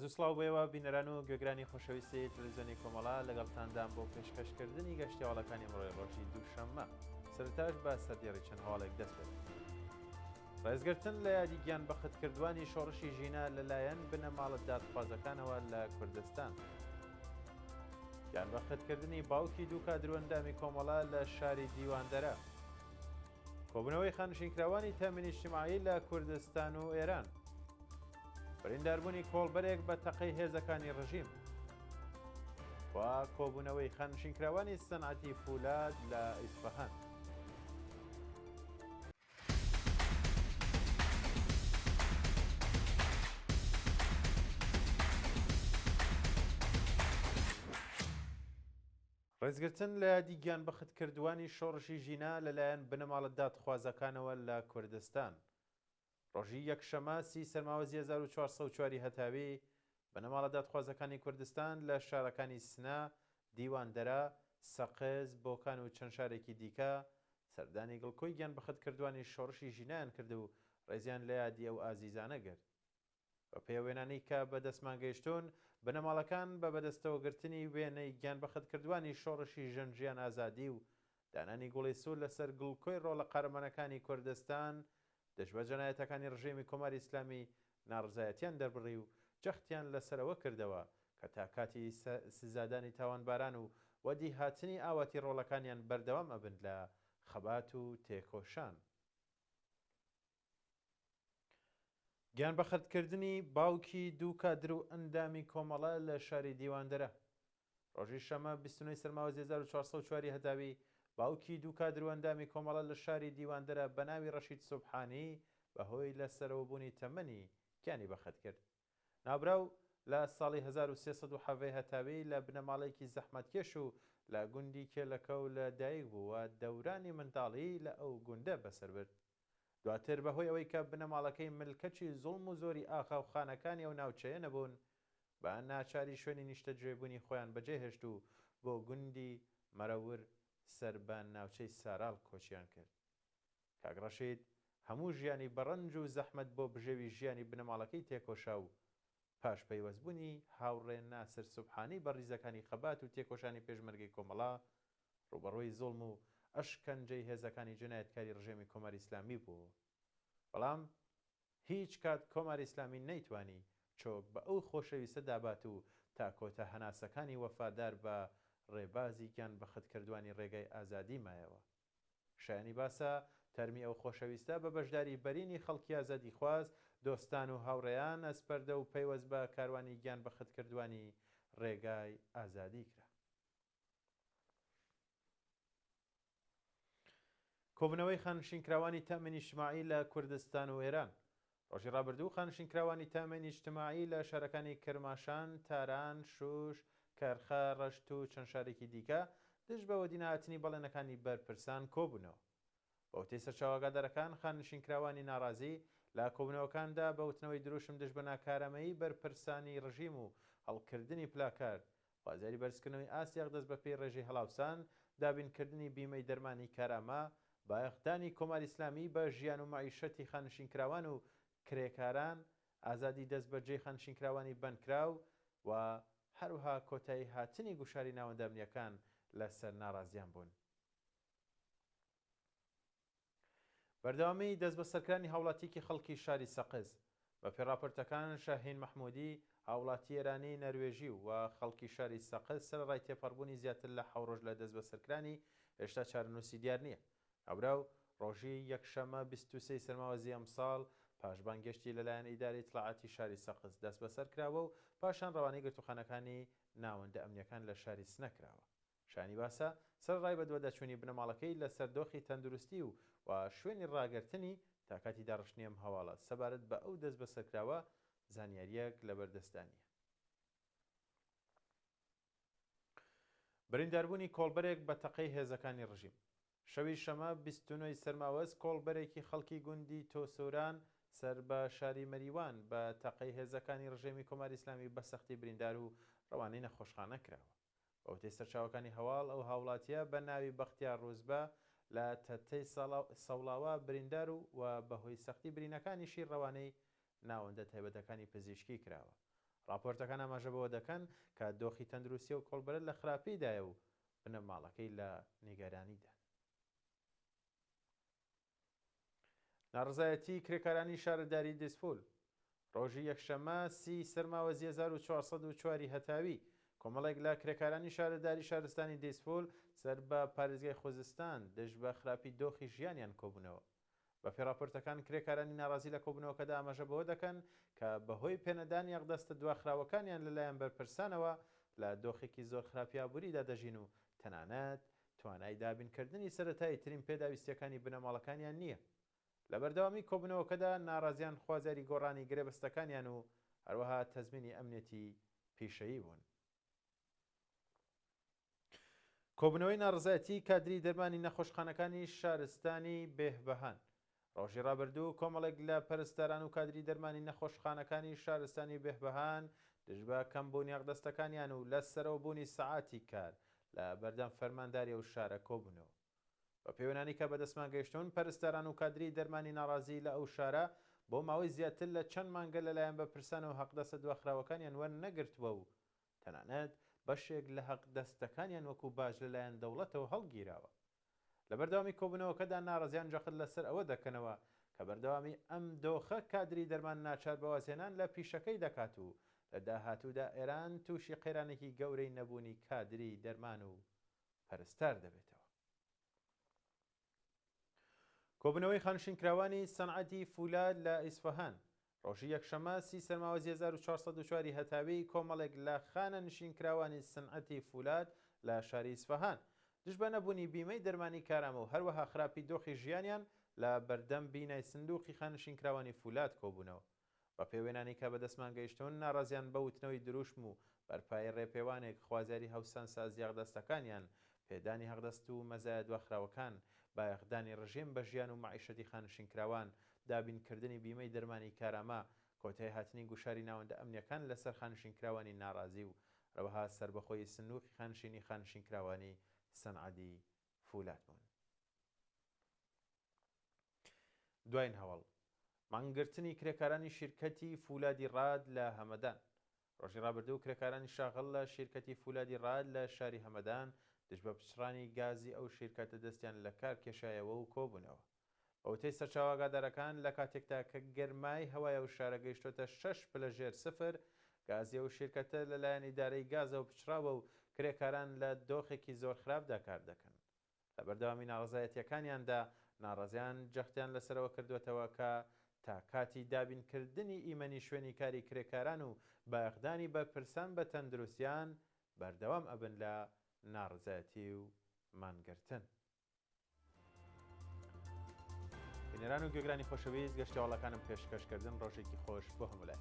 زوو سڵاو بێەوە بینەران و گوێگرانی خۆشەویستی تەلەڤیزیۆنی کۆمەڵا لەگەڵتاندام بۆ پێشکەشکردنی گەشتی هەواڵەکانی ڕۆژی دووشەممە. سەرتاش بە سەردێڕی چەند هەواڵێک دەست بێت. ڕێزگرتن لە یادی گیان بەختکردوانی شۆڕشی ژینە لەلایەن بنەماڵە دادخوازەکانەوە لە کوردستان. گیان بەختکردنی باوکی دوو کادرەندامی کۆمەڵا لە شاری دیواندەرە. کۆبوونەوەی خانشینکراوانی تەمینی اجتیماعی لە کوردستان و ئێران. برینداربوونی کۆڵبەرێک بە تەقەی هێزەکانی ڕژیم و کۆبوونەوەی خانشینکراوانی سەنعەتی فولاد لە ئیسفەهان. ڕێزگرتن لە یادی گیان بەختکردوانی شۆڕشی ژینە لەلایەن بنەماڵە دادخوازەکانەوە لە کوردستان. ڕۆژی یەکشەمە 30 سەرماوەزی 1404 هەتاوی بنەماڵە دادخوازەکانی کوردستان لە شارەکانی سنە، دیواندەرە، سەقز، بۆکان و چەند شارێکی دیکە سەردانی گڵکۆی گیان بەختکردوانی شۆڕشی ژینەیان کرد و ڕێزیان لە یادی ئەو ئازیزانە گرت. بە پێوێنانەی کە بەدەستمان گەیشتوون، بنەماڵەکان بە بەدەستەوەگرتنی وێنەی گیان بەختکردوانی شۆڕشی ژن ژیان ئازادی و دانانی گوڵی سوور لەسەر گڵکۆی ڕۆڵە قارەمانەکانی کوردستان دەست بە جەنایەتەکانی ڕژێمی کۆماری ئیسلامی ناڕزایەتیان دەربڕی و جەختیان لەسەرەوە کردەوە کە تا کاتی سزادانی تاوانباران و وەدی هاتنی ئاواتی ڕۆڵەکانیان بەردەوام ئەبن لە خەبات و تێکۆشان. گیان بەختکردنی باوکی دوو کادر و ئەندامی کۆمەڵە لە شاری دیواندەرە. ڕۆژی شەمە 29 سەرماوەزی 1404 هەتاوی باوکی دوو کادر و ئەندامی کۆمەڵە لە شاری دیواندەرە بە ناوی ڕەشید سوبحانی بەهۆی لەسەرەوەبوونی تەمەنی گیانی بەخت کرد. نابراو لە ساڵی 1370 هەتاوی لە بنەماڵێکی زەحمەتکێش و لە گوندی کێلەکە و لە دایک بوو و دەورانی منداڵی لە ئەو گوندە بەسەر برد. دواتر بەهۆی ئەوەی کە بنەماڵەکەی ملکەچی زوڵم و زۆری ئاخاوخانەکانی ئەو ناوچەیە نەبوون، بە ناچاری شوێنی نیشتەجێبوونی خۆیان بەجێهێشت و بۆ گوندی مەرەور سەر بە ناوچەی ساراڵ کۆچیان کرد. کاک ڕەشید هەموو ژیانی بەڕەنج و زەحمەت بۆ بژێوی ژیانی بنەماڵەکەی تێکۆشا و پاش پەیوەستبوونی هاوڕێ ناسر سوبحانی بە ڕیزەکانی خەبات و تێکۆشانی پێشمەرگەی کۆمەڵا ڕوبەڕۆی زوڵم و ئەشکەنجەی هێزەکانی جنایەتکاری ڕژێمی کۆماری ئیسلامی بوو. بەڵام هیچ کات کۆماری ئیسلامی نەیتوانی چۆک بە ئەو خۆشەویستە دابات و تا کۆتە هەناسەکانی وەفادار بە ڕێبازی گیان بەختکردوانی ڕێگای ئازادی مایەوە. شایانی باسە تەرمی ئەو خۆشەویستە بە بەشداری بەرینی خەڵکی ئازادی خواز، دۆستان و هاوڕێیان ئەسپەردە و پەیوەست بە کاروانی گیان بەختکردوانی ڕێگای ئازادی کرا. کۆبوونەوەی خانشینکراوانی تەمینی اجتیماعی لە کوردستان و ئێران. ڕۆژی ڕابردوو خانشینکراوانی تەمینی اجتیماعی لە شارەکانی کرماشان، تاران، شوش، کەرخە، ڕەشت و چەند شارێکی دیکە دژ بە وەدینەهاتنی بەڵێنەکانی بەرپرسان کۆبوونەوە. بەوتەی سەرچاوەگادەرەکان خانشینکراوانی ناڕازی لە کۆبوونەوەکاندا بە وتنەوەی دروشم دژ بە ناکارەمەیی بەرپرسانی ڕژیم و هەڵکردنی پلاکارد، خوازیاری بەرزکردنەوەی ئاسیاق دەست بە پێی ڕێژەی هەڵاوسان، دابینکردنی بیمەی دەرمانی کارامە، بایەخدانی کۆماری ئیسلامی بە ژیان و مەعیشەتی خانشینکراوان و کرێکاران، ئازادی دەست بەجێی خانشینکراوانی بەندکراو و هەروها کۆتایی هاتنی گوشاری ناوەندەبنیەکان لەسەر ناڕازیان بوون. بەردەوامی دەست بە سەرکردنی هاوڵاتیەکی خەڵکی شاری سەقز. بە پێڕاپۆرتەکان شاهین مەحموودی، هاوڵاتی ئێرانی نەروێژی و خەڵکی شاری سەقز سەرەڕای تێپەڕبوونی زیاتر لە 7 ڕۆژ لە دەست بە سەرکردنی هێشتا چارەنووسی دیار نییە. ئەوراو ڕۆژی یەکشەمە 23 سەرماوەزی ئەم ساڵ پاشبانگەشتی لەلایەن ئیداری ئیتلاعاتی شاری سەقز دەست بەسەر کراوە و پاشان ڕەوانەی گرتوخانەکانی ناوەندە ئەمنیەکان لە شاری سنە کراوە. شانی باسە سەرڕای بە دووەداچوونی بنەماڵەکەی لە سەردۆخی تەندروستی و شوێنی ڕاگررتنی تا کاتی داڕشتنی ئەم هەواڵە سەبارەت بە ئەو دەست بەسەرکراوە زانیاریەک لەبەردەستانیە. برینداربوونی کۆڵبەرێک بە تەقەی هێزەکانی ڕژیم. شەوی شەمە 29 سەرماوەز کۆڵبەرێکی خەڵکی گوندی تۆسەوران سەر بە شاری مەریوان بە تەقەی هێزەکانی ڕژێمی کۆماری ئیسلامی بە سەختی بریندار و ڕەوانەی نەخۆشخانە کراوە. بەوتەی سەرچاوەکانی هەواڵ ئەو هاوڵاتیە بە ناوی بەختیار ڕووزبە لە تەتەی سەوڵاوە بریندار و بەهۆی سەختی برینەکانیشی ڕەوانەی ناوەندە تایبەتەکانی پزیشکی کراوە. راپۆرتەکان ئاماژە بەوە دەکەن کە دۆخی تەندروستی و کۆڵبەرە لە خراپەیدایە و بنەماڵەکەی لە نیگەرانیدا. ناڕزایەتی کرێکارانی شارەداری دەسپۆل. ڕۆژی یەکشەمە 30 سەرماوەزی 1404 هەتاوی کۆمەڵێک لە کرێکارانی شارەداری شارستانی دەسپۆل سەر بە پارێزگای خۆزستان دەست بە خراپی دۆخی ژیانیان کۆبوونەوە. بە پێی راپۆرتەکان کرێکارانی ناڕازی لە کۆبوونەوەکەدا ئاماژە بەوە دەکەن کە بەهۆی پێنەدانی یەقدەستە دواخراوەکانیان لەلایەن بەرپرسانەوە لە دۆخێکی زۆر خراپی ئابووریدا دەژین و تەنانەت توانای دابینکردنی سەرەتایی ترین پێداویستیەکانی بنەماڵەکانیان نییە. لە بەردەوامی کۆبوونەوەکەدا ناڕازیان خوازیاری گۆڕانی گرێبەستەکانیان و هەروەها تەزمینی ئەمنیەتی پیشەیی بوون. کۆبوونەوەی ناڕزایەتی کادری دەرمانی نەخۆشخانەکانی شارستانی بێهبەهان. ڕۆژی ڕابردوو کۆمەڵێک لە پەرستەران و کادری دەرمانی نەخۆشخانەکانی شارستانی بێهبەهان دژبە کەمبوونی یەقدەستەکانیان و لە سەرەوەبوونی سەعاتی کار لە بەردەم فەرمانداری و شارە کۆبوونەوە. بە پەیوەندی کە بەدەستمان گەیشتون پەرستەران و کادری دەرمانی ناڕازی لە ئەو شارە بۆ ماوەی زیاتر لە چەند مانگە لەلایەن بەرپرسانەوە هەقدەستە دواخراوەکانیان وەرنەگرتووە و تەنانەت بەشێک لە هەقدەستەکانیان وەکو باش لەلایەن دەوڵەتەوە هەڵگیراوە. لە بەردەوامی کۆبوونەوەکەدا ناڕازیان جەخت لەسەر ئەوە دەکەنەوە کە بەردەوامی ئەم دۆخە کادری دەرمان ناچار بەوازێنان لە پیشەکەی دەکات و لە داهاتوودا ئێران تووشی قێرانێکی گەورەی نەبوونی کادری دەرمان و پەرستار دەبێتەوە. کۆبوونەوەی خانشینکراوانی سەنعەتی فولاد لە ئیسفەهان. ڕۆژی یەکشەمە 30 سەرماوەزی 1404 هەتاوی کۆمەڵێک لە خانە نشینکراوانی سەنعەتی فولاد لە شاری ئیسفەهان دژ بە نەبوونی بیمەی دەرمانی کارامە و هەروەها خراپی دۆخی ژیانیان لە بەردەم بینای سندوقی خانشینکراوانی فولاد کۆبوونەوە. بە پێوێنانی کە بەدەستمان گەیشتون ناڕازیان بە وتنەوەی دروشم و بەرپای ڕێپێوانێک خوازیاری هەوسان سازی یەقدەستەکانیان پێدانی هەقدەست و مەزایە دواخراوەکان بایەخدانی ڕژێم بە ژیان و معیشەتی خانشینکراوان دابینکردنی بیمەی دەرمانی کارامە کۆتای هاتنی گوشاری ناوەندە ئەمنیەکان لەسەر خانشینکراوانی ناڕازی و ڕەوەها سربەخۆی سندوقی خانشینکراوانی سەنعەتی فولاد بوون. دوایین هەوڵ مانگرتنی کرێکارانی شیرکەتی فولادی ڕاد لە هەمەدان. ڕۆژی ڕابردوو کرێکارانی شاغڵ لە شیرکەتی فولادی ڕاد لە شاری هەمەدان دژ بە پچڕانی گازی ئەو شیرکەتە دەستیان لە کار کێشایەوە و کۆبوونەوە. بەوتەی سەرچاوە ئاگادارەکان لە کاتێکدا کە گەرمای هەوایە و شارە گەیشتۆتە 6+0 گازی ئەو شیرکەتە لەلایەن ئیدارەی گازە و پچراوە و کرێکاران لە دۆخێکی زۆر خراپدا کار دەکەن. لە بەردەوامی ناڕزایەتیەکانیاندا ناڕازیان جەختیان لەسەرەوە کردوێتەوە کە تا کاتی دابینکردنی ئیمەنی شوێنی کاری کرێکاران و بایەخدانی بەرپرسان بە تەندروستیان بەردەوام ئەبن لە ناڕزایەتی و مانگرتن. بینەران و گوێگرانی خۆشەویست گەشتیاوەڵەکانم پێشکەشکردن ڕۆژێکی خۆش بۆ هەموو لای.